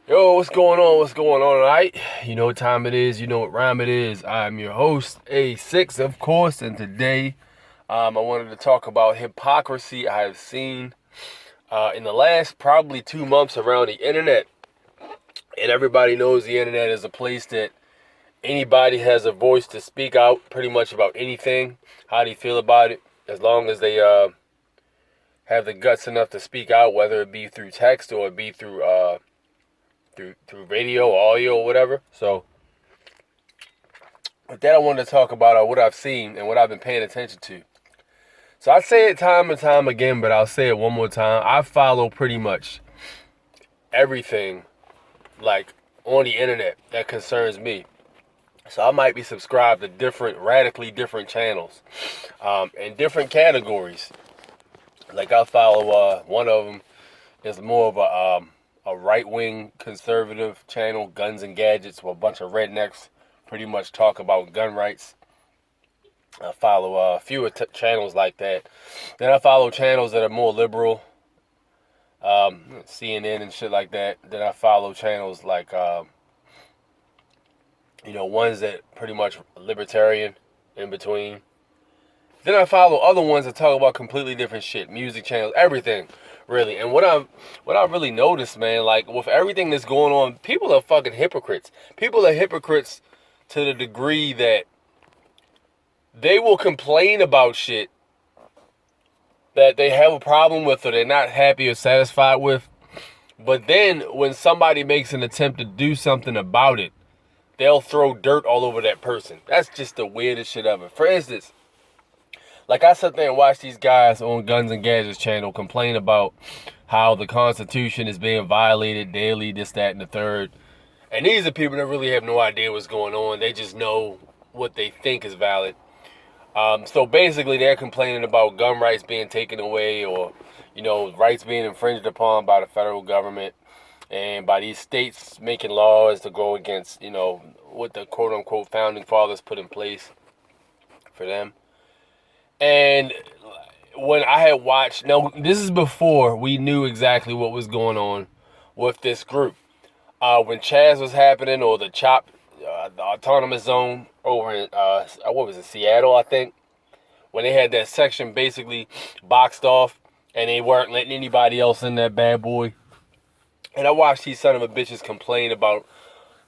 Yo, what's going on? What's going on tonight? You know what time it is. You know what rhyme it is. I'm your host, A6, of course, and today I wanted to talk about hypocrisy I have seen in the last probably 2 months around the internet. And everybody knows the internet is a place that anybody has a voice to speak out pretty much about anything, how they feel about it, as long as they have the guts enough to speak out, whether it be through text or it be through radio, audio, or whatever. So, with that, I wanted to talk about what I've seen and what I've been paying attention to. So I say it time and time again, but I'll say it one more time. I follow pretty much everything, like, on the internet that concerns me. So I might be subscribed to radically different channels, and different categories. Like I follow one of them is more of a right-wing conservative channel, Guns and Gadgets, where a bunch of rednecks pretty much talk about gun rights. I follow a few channels like that. Then I follow channels that are more liberal, CNN and shit like that. Then I follow channels like, ones that pretty much libertarian in between. Then I follow other ones that talk about completely different shit, music channels, everything, really. And what I really noticed, man, like with everything that's going on, people are fucking hypocrites. People are hypocrites to the degree that they will complain about shit that they have a problem with or they're not happy or satisfied with. But then when somebody makes an attempt to do something about it, they'll throw dirt all over that person. That's just the weirdest shit ever. For instance, like I sat there and watched these guys on Guns and Gadgets channel complain about how the Constitution is being violated daily, this, that, and the third. And these are people that really have no idea what's going on. They just know what they think is valid. So basically, they're complaining about gun rights being taken away, or rights being infringed upon by the federal government and by these states making laws to go against what the quote unquote founding fathers put in place for them. And when I had watched, now this is before we knew exactly what was going on with this group. When Chaz was happening, or the CHOP, the autonomous zone over in what was it, Seattle, I think, when they had that section basically boxed off and they weren't letting anybody else in that bad boy. And I watched these son of a bitches complain about,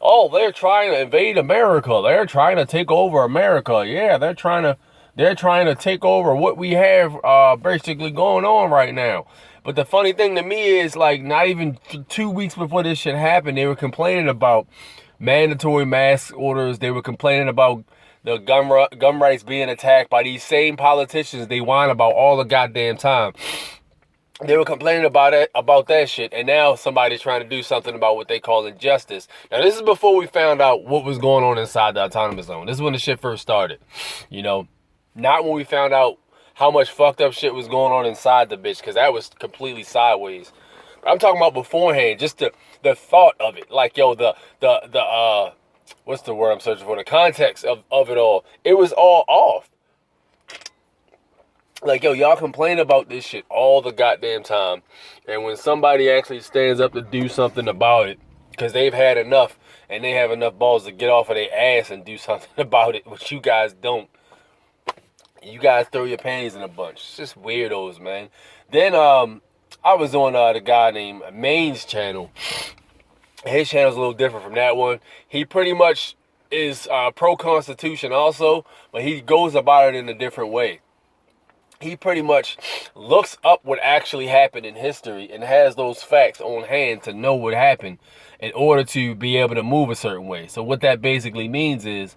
oh, they're trying to invade America. They're trying to take over America. Yeah, they're trying to take over what we have basically going on right now. But the funny thing to me is, like, not even 2 weeks before this shit happened, they were complaining about mandatory mask orders. They were complaining about the gun rights being attacked by these same politicians they whine about all the goddamn time. They were complaining about that shit, and now somebody's trying to do something about what they call injustice. Now, this is before we found out what was going on inside the autonomous zone. This is when the shit first started, Not when we found out how much fucked up shit was going on inside the bitch, because that was completely sideways. But I'm talking about beforehand, just the thought of it. Like, yo, the what's the word I'm searching for? The context of it all. It was all off. Like, yo, y'all complain about this shit all the goddamn time. And when somebody actually stands up to do something about it, because they've had enough, and they have enough balls to get off of their ass and do something about it, which you guys don't. You guys throw your panties in a bunch. It's just weirdos, man. Then I was on the guy named Maine's channel. His channel's a little different from that one. He pretty much is pro-Constitution also, but he goes about it in a different way. He pretty much looks up what actually happened in history and has those facts on hand to know what happened in order to be able to move a certain way. So what that basically means is,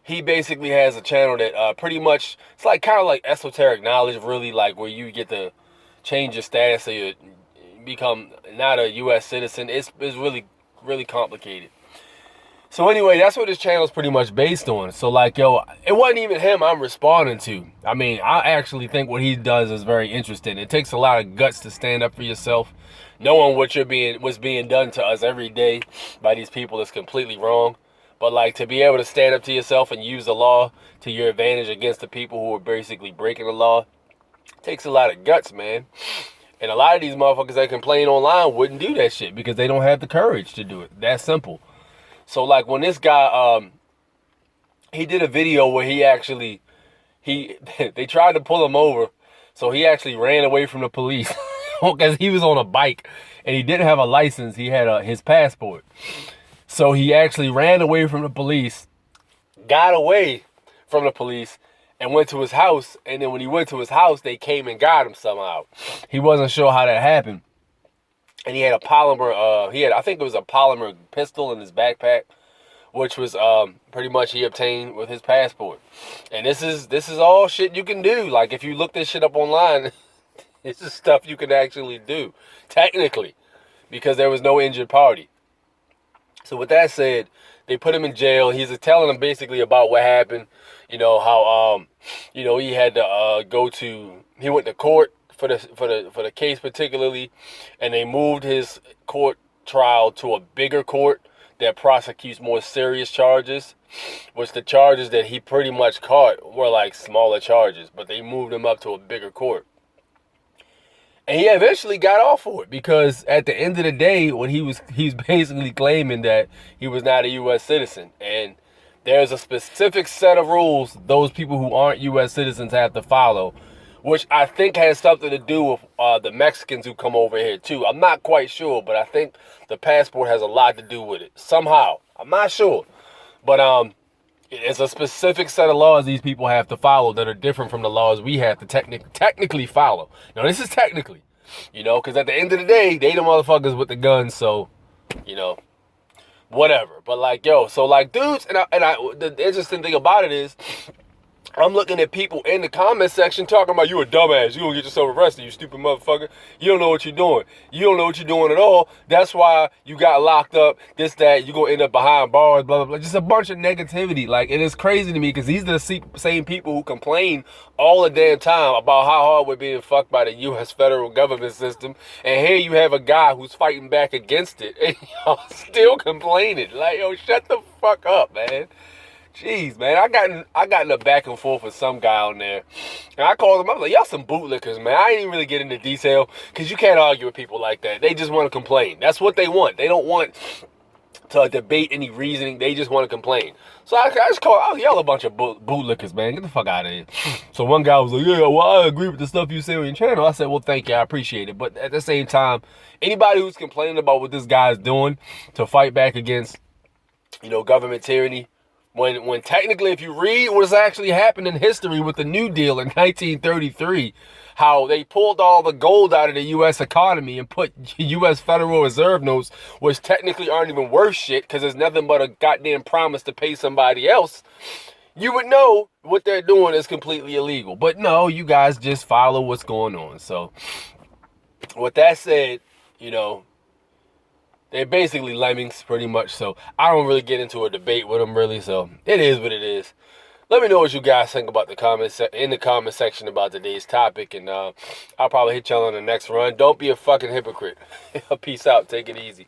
he basically has a channel that pretty much, it's like kind of like esoteric knowledge, really, like where you get to change your status so you become not a U.S. citizen. It's really, really complicated. So anyway, that's what this channel is pretty much based on. So like, yo, it wasn't even him I'm responding to. I mean, I actually think what he does is very interesting. It takes a lot of guts to stand up for yourself, knowing what's being done to us every day by these people is completely wrong. But like, to be able to stand up to yourself and use the law to your advantage against the people who are basically breaking the law, takes a lot of guts, man. And a lot of these motherfuckers that complain online wouldn't do that shit because they don't have the courage to do it. That simple. So like when this guy, he did a video where they tried to pull him over. So he actually ran away from the police because he was on a bike and he didn't have a license. He had his passport. So he actually ran away from the police, got away from the police, and went to his house. And then when he went to his house, they came and got him somehow. He wasn't sure how that happened. And he had a polymer, I think it was a polymer pistol in his backpack, which was pretty much he obtained with his passport. And this is all shit you can do. Like if you look this shit up online, this is stuff you can actually do, technically, because there was no injured party. So with that said, they put him in jail. He's telling them basically about what happened. You know how he had to he went to court for the case particularly, and they moved his court trial to a bigger court that prosecutes more serious charges, which the charges that he pretty much caught were like smaller charges, but they moved him up to a bigger court. And he eventually got off for it because at the end of the day, when he's basically claiming that he was not a U.S. citizen. And there's a specific set of rules those people who aren't U.S. citizens have to follow, which I think has something to do with the Mexicans who come over here too. I'm not quite sure, but I think the passport has a lot to do with it. Somehow. I'm not sure. But it's a specific set of laws these people have to follow that are different from the laws we have to technically follow. Now, this is technically, because at the end of the day, they the motherfuckers with the guns, so, whatever. But like, so like dudes, the interesting thing about it is, I'm looking at people in the comment section talking about you a dumbass. You gonna get yourself arrested, you stupid motherfucker. You don't know what you're doing. You don't know what you're doing at all. That's why you got locked up, this, that. You're gonna end up behind bars, blah, blah, blah. Just a bunch of negativity. Like, it is crazy to me because these are the same people who complain all the damn time about how hard we're being fucked by the U.S. federal government system. And here you have a guy who's fighting back against it. And y'all still complaining. Like, yo, shut the fuck up, man. Jeez, man, I got in a back and forth with some guy on there, and I called him. I was like, y'all some bootlickers, man. I ain't even really get into detail, because you can't argue with people like that. They just want to complain. That's what they want. They don't want to debate any reasoning. They just want to complain. So I just called, y'all a bunch of bootlickers, man. Get the fuck out of here. So one guy was like, yeah, well, I agree with the stuff you say on your channel. I said, well, thank you. I appreciate it. But at the same time, anybody who's complaining about what this guy is doing to fight back against, government tyranny, when technically, if you read what's actually happened in history with the New Deal in 1933, how they pulled all the gold out of the U.S. economy and put U.S. Federal Reserve notes, which technically aren't even worth shit because there's nothing but a goddamn promise to pay somebody else, you would know what they're doing is completely illegal. But no, you guys just follow what's going on. So with that said, they're basically lemmings, pretty much. So I don't really get into a debate with them, really. So it is what it is. Let me know what you guys think about in the comment section about today's topic, and I'll probably hit y'all on the next run. Don't be a fucking hypocrite. Peace out. Take it easy.